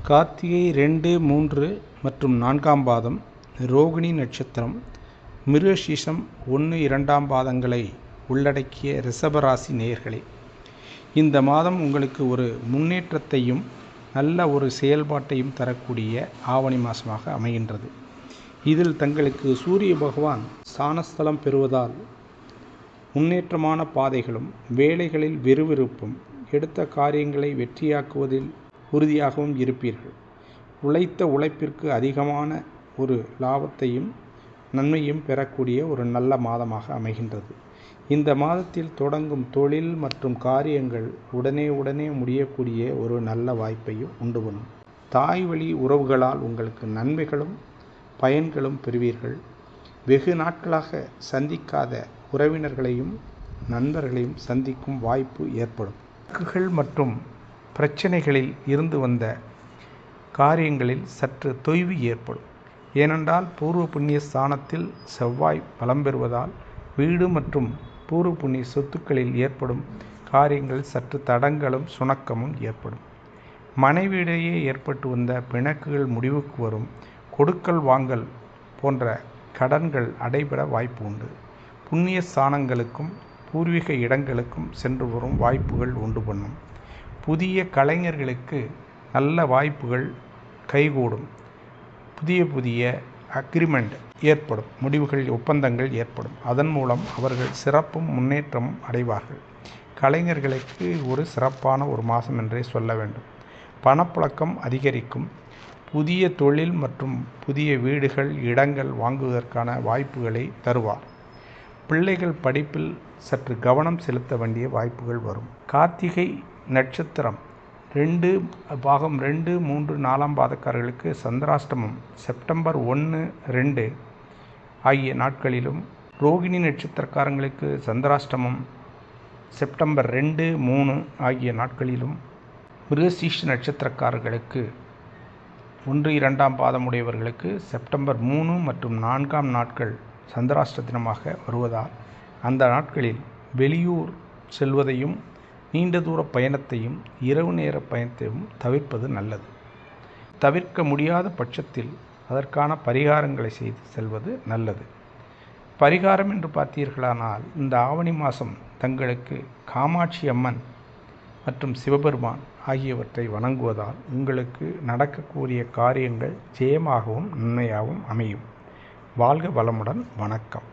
கார்த்திகை 2, 3 மற்றும் 4ஆம் பாதம், ரோகிணி நட்சத்திரம், மிருகசீரிஷம் 1, 2ஆம் பாதங்களை உள்ளடக்கிய ரிஷபராசி நேயர்களே, இந்த மாதம் உங்களுக்கு ஒரு முன்னேற்றத்தையும் நல்ல ஒரு செயல்பாட்டையும் தரக்கூடிய ஆவணி மாதமாக அமைகின்றது. இதில் தங்களுக்கு சூரிய பகவான் ஸ்தானஸ்தலம் பெறுவதால் முன்னேற்றமான பாதைகளும், வேலைகளில் விறுவிறுப்பும், எடுத்த காரியங்களை வெற்றியாக்குவதில் உறுதியாகவும் இருப்பீர்கள். உழைத்த உழைப்பிற்கு அதிகமான ஒரு லாபத்தையும் நன்மையும் பெறக்கூடிய ஒரு நல்ல மாதமாக அமைகின்றது. இந்த மாதத்தில் தொடங்கும் தொழில் மற்றும் காரியங்கள் உடனே முடியக்கூடிய ஒரு நல்ல வாய்ப்பையும் உண்டு பண்ணும். தாய் வழி உறவுகளால் உங்களுக்கு நன்மைகளும் பயன்களும் பெறுவீர்கள். வெகு நாட்களாக சந்திக்காத உறவினர்களையும் நண்பர்களையும் சந்திக்கும் வாய்ப்பு ஏற்படும். வழக்குகள் மற்றும் பிரச்சனைகளில் இருந்து வந்த காரியங்களில் சற்று தொய்வு ஏற்படும். ஏனென்றால் பூர்வ புண்ணிய ஸ்தானத்தில் செவ்வாய் பலம் பெறுவதால் வீடு மற்றும் பூர்வ புண்ணிய சொத்துக்களில் ஏற்படும் காரியங்கள் சற்று தடங்களும் சுணக்கமும் ஏற்படும். மனைவியிடையே ஏற்பட்டு வந்த பிணக்குகள் முடிவுக்கு வரும். கொடுக்கல் வாங்கல் போன்ற கடன்கள் அடைபெற வாய்ப்பு உண்டு. புண்ணிய ஸ்தானங்களுக்கும் பூர்வீக இடங்களுக்கும் சென்று வரும் வாய்ப்புகள் உண்டு பண்ணும். புதிய கலைஞர்களுக்கு நல்ல வாய்ப்புகள் கைகூடும். புதிய அக்ரிமெண்ட் ஏற்படும். முடிவுகள், ஒப்பந்தங்கள் ஏற்படும். அதன் மூலம் அவர்கள் சிறப்பும் முன்னேற்றமும் அடைவார்கள். கலைஞர்களுக்கு ஒரு சிறப்பான ஒரு மாதம் என்றே சொல்ல வேண்டும். பணப்புழக்கம் அதிகரிக்கும். புதிய தொழில் மற்றும் புதிய வீடுகள், இடங்கள் வாங்குவதற்கான வாய்ப்புகளை தருவார். பிள்ளைகள் படிப்பில் சற்று கவனம் செலுத்த வேண்டிய வாய்ப்புகள் வரும். கார்த்திகை நட்சத்திரம் 2, பாகம் 2, 3, 4ஆம் பாதக்காரர்களுக்கு சந்திராஷ்டமம் செப்டம்பர் 1, 2 ஆகிய நாட்களிலும், ரோகிணி நட்சத்திரக்காரங்களுக்கு சந்திராஷ்டமம் செப்டம்பர் 2, 3 ஆகிய நாட்களிலும், மிருகசீரிஷ நட்சத்திரக்காரர்களுக்கு 1, 2ஆம் பாதமுடையவர்களுக்கு செப்டம்பர் 3 மற்றும் 4ஆம் நாட்கள் சந்திராஷ்ட தினமாக வருவதால் அந்த நாட்களில் வெளியூர் செல்வதையும், நீண்ட தூர பயணத்தையும், இரவு நேர பயணத்தையும் தவிர்ப்பது நல்லது. தவிர்க்க முடியாத பட்சத்தில் அதற்கான பரிகாரங்களை செய்து செல்வது நல்லது. பரிகாரம் என்று பார்த்தீர்களானால், இந்த ஆவணி மாதம் தங்களுக்கு காமாட்சி அம்மன் மற்றும் சிவபெருமான் ஆகியவற்றை வணங்குவதால் உங்களுக்கு நடக்கக்கூடிய காரியங்கள் ஜெயமாகவும் நன்மையாகவும் அமையும். வாழ்க வளமுடன். வணக்கம்.